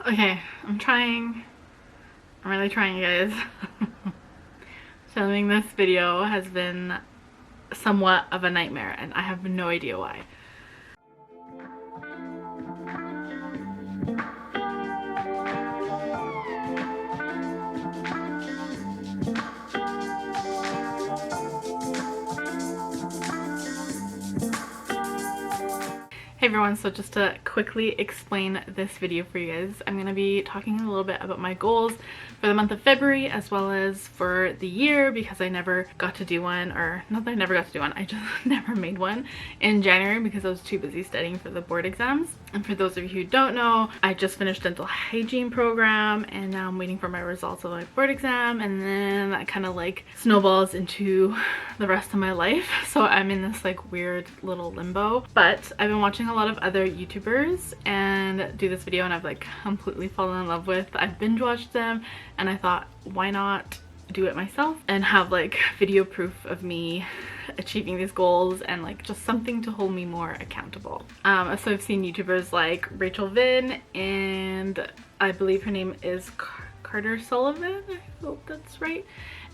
Okay, I'm really trying, guys. Filming this video has been somewhat of a nightmare and I have no idea why. Hey everyone, so just to quickly explain this video for you guys, I'm going to be talking a little bit about my goals for the month of February as well as for the year, because I never got to do one, or not that I never got to do one, I just never made one in January because I was too busy studying for the board exams. And for those of you who don't know, I just finished dental hygiene program and now I'm waiting for my results of my board exam, and then that kind of like snowballs into the rest of my life. So I'm in this like weird little limbo, but I've been watching a lot of other YouTubers and do this video and I've like completely fallen in love with. I've binge watched them and I thought, why not do it myself and have like video proof of me achieving these goals and like just something to hold me more accountable. So I've seen YouTubers like Rachel Vin, and I believe her name is Carter Sullivan, I hope that's right,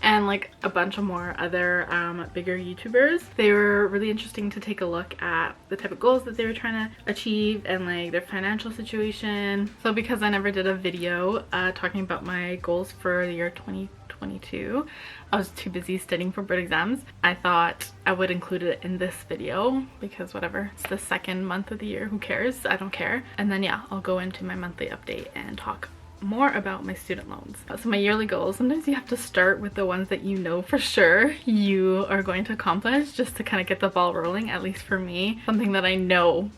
and like a bunch of more other bigger YouTubers. They were really interesting to take a look at the type of goals that they were trying to achieve and like their financial situation. So because I never did a video talking about my goals for the year 2022, I was too busy studying for board exams. I thought I would include it in this video because whatever, it's the second month of the year, who cares? I don't care. And then yeah, I'll go into my monthly update and talk more about my student loans. So my yearly goals, sometimes you have to start with the ones that you know for sure you are going to accomplish just to kind of get the ball rolling, at least for me. Something that I know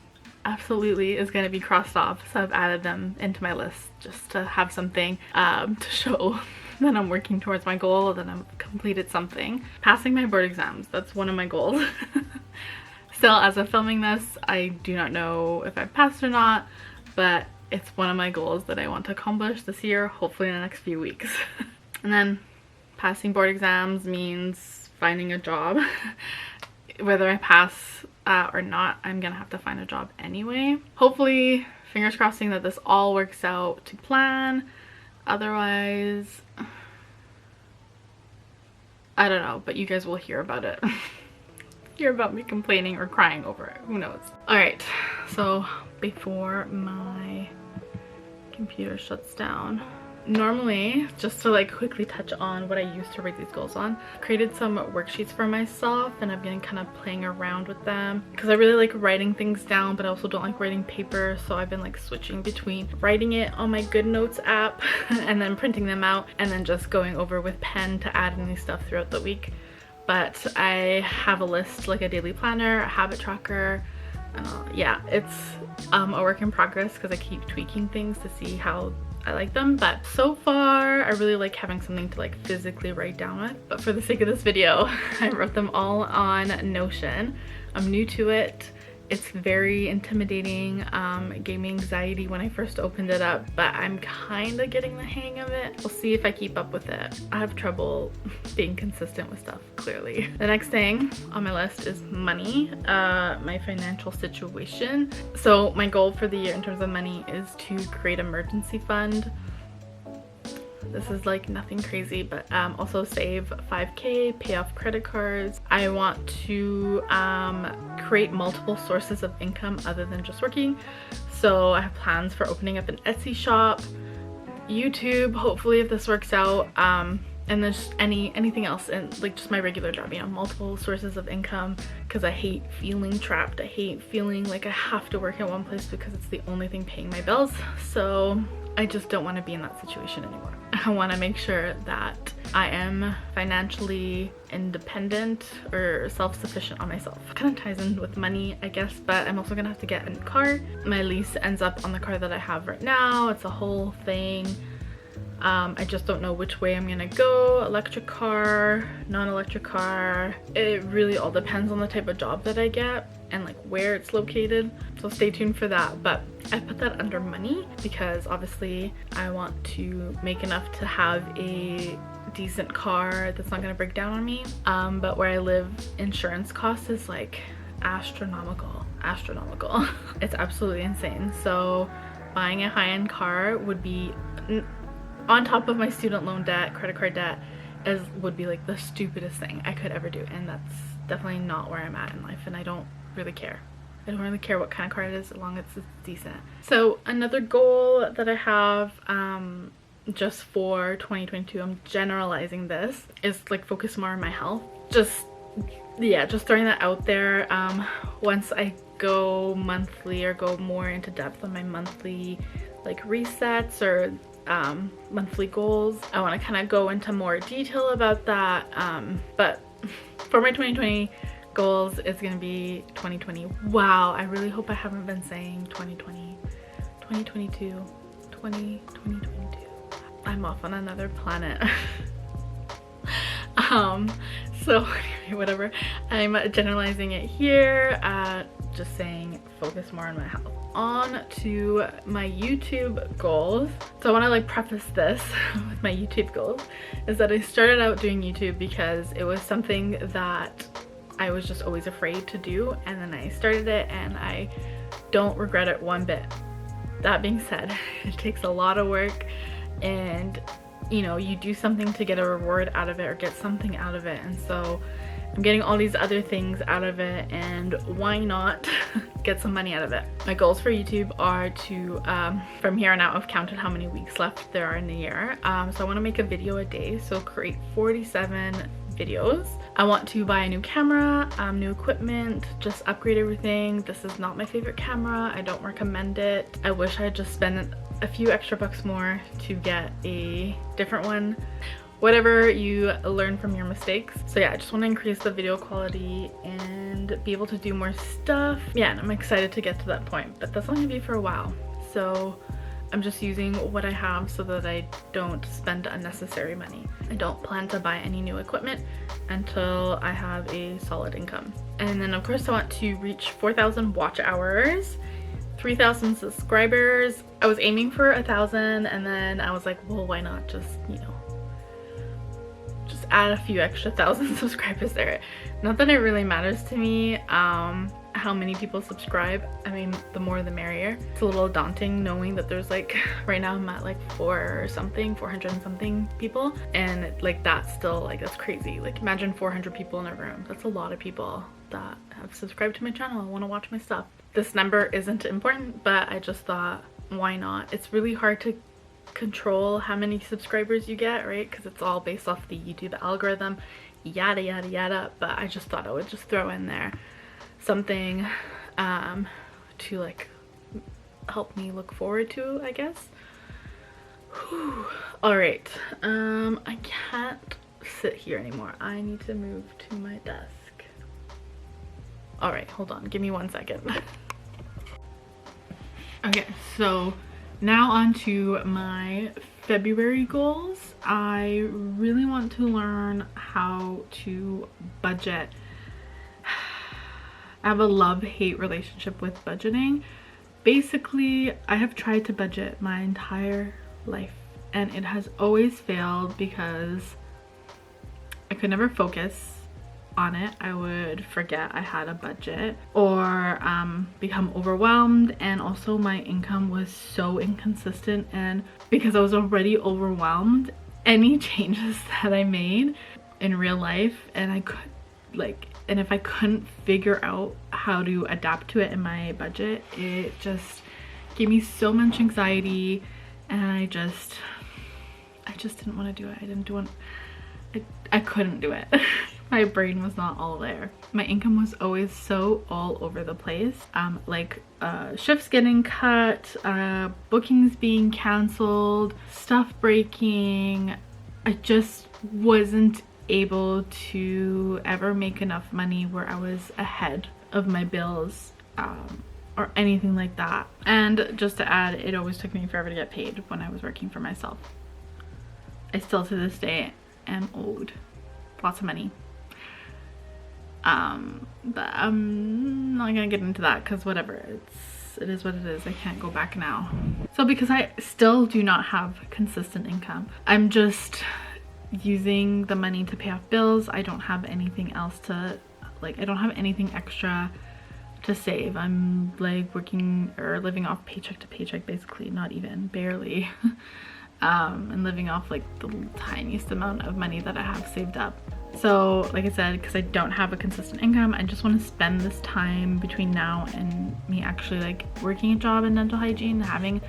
absolutely is going to be crossed off, so I've added them into my list just to have something to show that I'm working towards my goal, that I've completed something. Passing my board exams, that's one of my goals. Still, as of filming this, I do not know if I've passed or not, but it's one of my goals that I want to accomplish this year, hopefully in the next few weeks. And then passing board exams means finding a job. Whether I pass or not, I'm gonna have to find a job anyway. Hopefully, fingers crossing that this all works out to plan. Otherwise, I don't know, but you guys will hear about it. Hear about me complaining or crying over it, who knows. All right, so before my computer shuts down, normally, just to like quickly touch on what I used to write these goals on, created some worksheets for myself and I've been kind of playing around with them because I really like writing things down, but I also don't like writing paper, so I've been like switching between writing it on my GoodNotes app and then printing them out and then just going over with pen to add any stuff throughout the week. But I have a list, like a daily planner, a habit tracker, and yeah, it's a work in progress because I keep tweaking things to see how I like them. But so far I really like having something to like physically write down with. But for the sake of this video, I wrote them all on Notion. I'm new to it. It's very intimidating. It gave me anxiety when I first opened it up, but I'm kind of getting the hang of it. We'll see if I keep up with it. I have trouble being consistent with stuff, clearly. The next thing on my list is money, my financial situation. So my goal for the year in terms of money is to create an emergency fund. This is like nothing crazy, but also save 5K, pay off credit cards. I want to create multiple sources of income other than just working. So I have plans for opening up an Etsy shop, YouTube, hopefully if this works out, and then just anything else, and like just my regular job, you know, multiple sources of income, because I hate feeling trapped. I hate feeling like I have to work at one place because it's the only thing paying my bills. So I just don't want to be in that situation anymore. I want to make sure that I am financially independent or self-sufficient on myself. It kind of ties in with money, I guess, but I'm also gonna have to get a new car. My lease ends up on the car that I have right now. It's a whole thing. I just don't know which way I'm gonna go, electric car, non-electric car. It really all depends on the type of job that I get and like where it's located, so stay tuned for that. But I put that under money because obviously I want to make enough to have a decent car that's not gonna break down on me, but where I live, insurance cost is like astronomical. It's absolutely insane. So buying a high-end car would be on top of my student loan debt, credit card debt, would be like the stupidest thing I could ever do, and that's definitely not where I'm at in life, and I don't really care. I don't really care what kind of car it is as long as it's decent. So another goal that I have just for 2022, I'm generalizing this, is like focus more on my health. Just throwing that out there. Once I go monthly or go more into depth on my monthly like resets or monthly goals, I want to kind of go into more detail about that. But for my 2020 goals, it's gonna be 2020. Wow, I really hope I haven't been saying 2020, 2022, 2022. I'm off on another planet. So anyway, whatever. I'm generalizing it here, just saying focus more on my health. On to my YouTube goals. So I want to like preface this with my YouTube goals, is that I started out doing YouTube because it was something that I was just always afraid to do, and then I started it and I don't regret it one bit. That being said, it takes a lot of work, and you know, you do something to get a reward out of it or get something out of it, and so I'm getting all these other things out of it, and why not get some money out of it? My goals for YouTube are to, from here on out, I've counted how many weeks left there are in the year, so I want to make a video a day, so create 47 videos. I want to buy a new camera, new equipment, just upgrade everything. This is not my favorite camera. I don't recommend it. I wish I had just spent a few extra bucks more to get a different one. Whatever, you learn from your mistakes. So yeah, I just want to increase the video quality and be able to do more stuff. Yeah, and I'm excited to get to that point, but that's only gonna be for a while. So I'm just using what I have so that I don't spend unnecessary money. I don't plan to buy any new equipment until I have a solid income. And then of course I want to reach 4,000 watch hours, 3,000 subscribers. I was aiming for 1,000, and then I was like, well, why not just, you know, just add a few extra thousand subscribers there. Not that it really matters to me how many people subscribe. I mean, the more the merrier. It's a little daunting knowing that there's like, right now I'm at like 400 and something people, and like that's still like, that's crazy. Like imagine 400 people in a room. That's a lot of people that have subscribed to my channel and want to watch my stuff. This number isn't important, but I just thought, why not? It's really hard to control how many subscribers you get, right? Because it's all based off the YouTube algorithm, yada yada yada. But I just thought I would just throw in there something to like help me look forward to, I guess. Whew. All right, I can't sit here anymore. I need to move to my desk. All right, hold on, give me 1 second. Okay, so now on to my February goals. I really want to learn how to budget. I have a love-hate relationship with budgeting. Basically, I have tried to budget my entire life, and it has always failed because I could never focus on it. I would forget I had a budget, or become overwhelmed, and also my income was so inconsistent, and because I was already overwhelmed, any changes that I made in real life, and I could like, and if I couldn't figure out how to adapt to it in my budget, it just gave me so much anxiety, and I just didn't want to do it. I couldn't do it. My brain was not all there. My income was always so all over the place. Like shifts getting cut, bookings being canceled, stuff breaking. I just wasn't able to ever make enough money where I was ahead of my bills or anything like that. And just to add, it always took me forever to get paid when I was working for myself. I still to this day am owed lots of money. But I'm not gonna get into that because whatever, it is what it is. I can't go back now. So because I still do not have consistent income, I'm just using the money to pay off bills. I don't have anything else to, like, I don't have anything extra to save. I'm like working or living off paycheck to paycheck, basically, not even, barely. And living off like the tiniest amount of money that I have saved up. So like I said, because I don't have a consistent income, I just want to spend this time between now and me actually like working a job in dental hygiene, having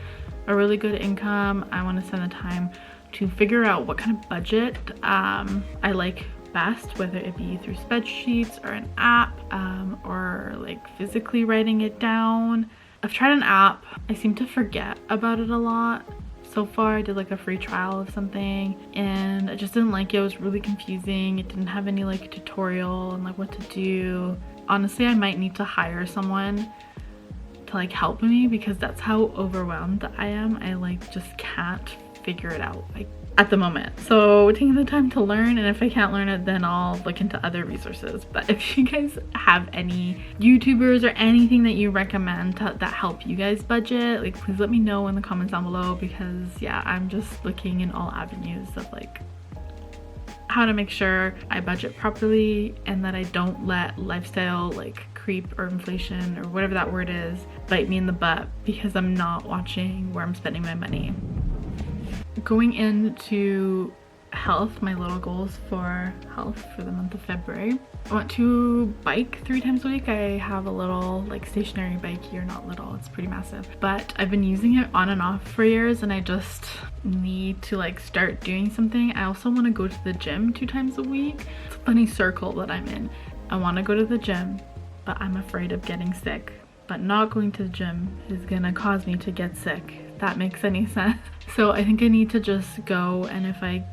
a really good income. I want to spend the time to figure out what kind of budget I like best, whether it be through spreadsheets or an app, or like physically writing it down. I've tried an app. I seem to forget about it a lot. So far I did like a free trial of something and I just didn't like it. It was really confusing. It didn't have any like tutorial and like what to do. Honestly, I might need to hire someone to like help me because that's how overwhelmed I am. I like just can't figure it out like at the moment. So taking the time to learn, and if I can't learn it, then I'll look into other resources. But if you guys have any YouTubers or anything that you recommend that help you guys budget, like please let me know in the comments down below, because yeah, I'm just looking in all avenues of like how to make sure I budget properly and that I don't let lifestyle like creep or inflation or whatever that word is bite me in the butt because I'm not watching where I'm spending my money. Going into health, my little goals for health for the month of February. I want to bike 3 times a week. I have a little like stationary bike here, not little, it's pretty massive, but I've been using it on and off for years and I just need to like start doing something. I also want to go to the gym 2 times a week. It's a funny circle that I'm in. I want to go to the gym, but I'm afraid of getting sick. But not going to the gym is gonna cause me to get sick. If that makes any sense. So I think I need to just go, and if I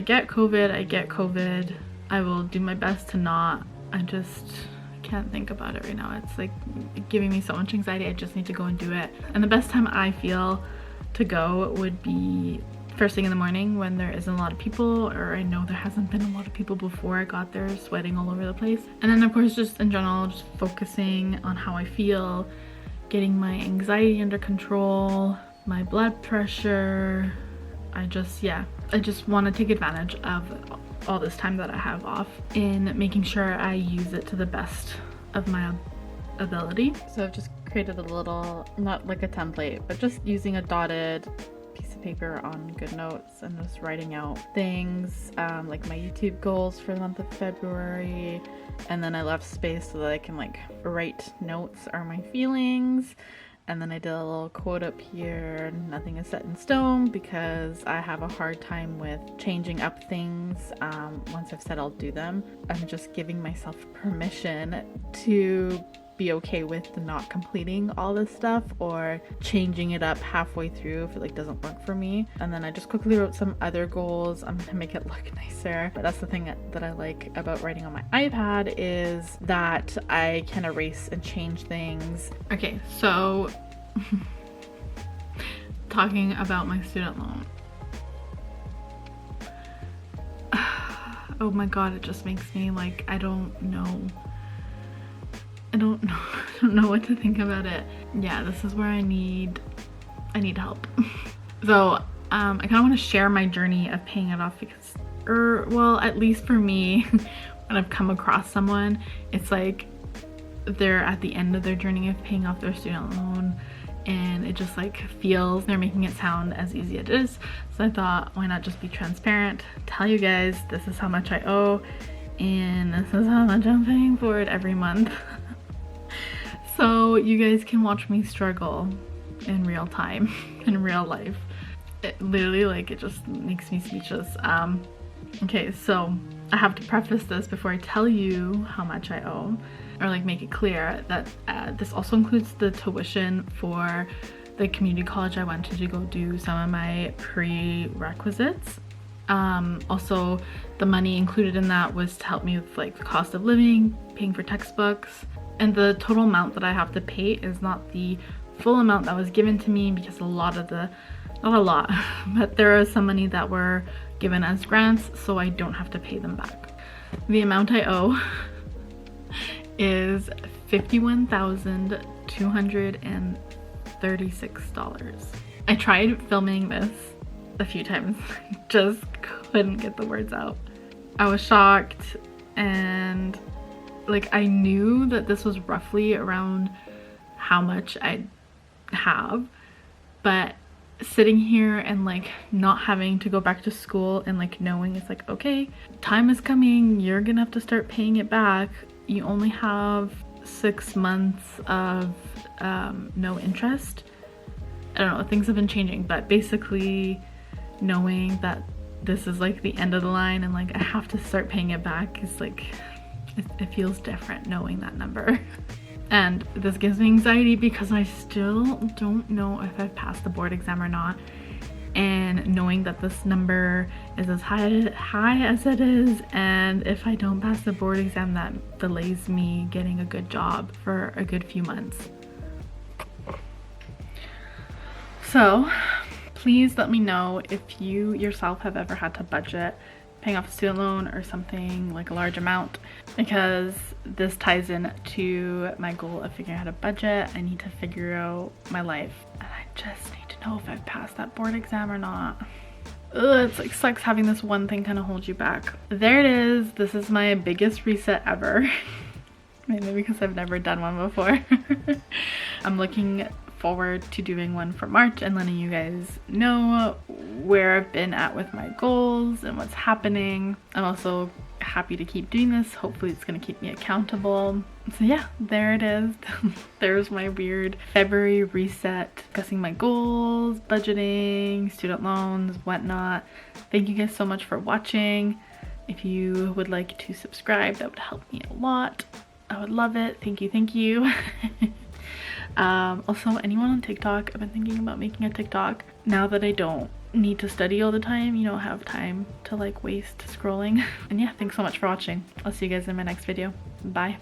get COVID, I get COVID. I will do my best to not. I just can't think about it right now. It's like giving me so much anxiety. I just need to go and do it. And the best time I feel to go would be first thing in the morning when there isn't a lot of people, or I know there hasn't been a lot of people before I got there, sweating all over the place. And then of course just in general, just focusing on how I feel, getting my anxiety under control, my blood pressure. I just want to take advantage of all this time that I have off in making sure I use it to the best of my ability. So I've just created a little, not like a template, but just using a dotted piece of paper on good notes and just writing out things, like my YouTube goals for the month of February, and then I left space so that I can like write notes or my feelings. And then I did a little quote up here, nothing is set in stone, because I have a hard time with changing up things. Once I've said I'll do them, I'm just giving myself permission to be okay with not completing all this stuff or changing it up halfway through if it like doesn't work for me. And then I just quickly wrote some other goals. I'm gonna make it look nicer, but that's the thing that I like about writing on my iPad, is that I can erase and change things. Okay, so talking about my student loan. Oh my god, it just makes me like, I don't know what to think about it. Yeah, this is where I need help. So I kind of want to share my journey of paying it off, because well, at least for me, when I've come across someone, it's like they're at the end of their journey of paying off their student loan, and it just like feels they're making it sound as easy as it is. So I thought, why not just be transparent, tell you guys this is how much I owe and this is how much I'm paying for it every month. So you guys can watch me struggle in real time, in real life. It literally, like, it just makes me speechless. Okay, so I have to preface this before I tell you how much I owe, or like make it clear that this also includes the tuition for the community college I went to go do some of my prerequisites. Also, the money included in that was to help me with like the cost of living, paying for textbooks, and the total amount that I have to pay is not the full amount that was given to me, because not a lot, but there are some money that were given as grants, so I don't have to pay them back. The amount I owe is $51,236. I tried filming this a few times, just couldn't get the words out. I was shocked, and like I knew that this was roughly around how much I'd have, but sitting here and like not having to go back to school and like knowing it's like, okay, time is coming, you're gonna have to start paying it back. You only have 6 months of no interest. I don't know, things have been changing, but basically knowing that this is like the end of the line and like I have to start paying it back is like, it feels different knowing that number. And this gives me anxiety because I still don't know if I've passed the board exam or not. And knowing that this number is as high as it is, and if I don't pass the board exam, that delays me getting a good job for a good few months. So please let me know if you yourself have ever had to budget paying off a student loan or something like a large amount, because this ties in to my goal of figuring out how to budget. I need to figure out my life, and I just need to know if I've passed that board exam or not. Ugh, it's like sucks having this one thing kind of hold you back. There it is. This is my biggest reset ever. Maybe because I've never done one before. I'm looking forward to doing one for March and letting you guys know where I've been at with my goals and what's happening. I'm also happy to keep doing this. Hopefully it's going to keep me accountable. So yeah, there it is. There's my weird February reset, discussing my goals, budgeting, student loans, whatnot. Thank you guys so much for watching. If you would like to subscribe, that would help me a lot. I would love it. Thank you, thank you. Also, anyone on TikTok, I've been thinking about making a TikTok now that I don't need to study all the time, you know, have time to like waste scrolling. And yeah, thanks so much for watching. I'll see you guys in my next video. Bye.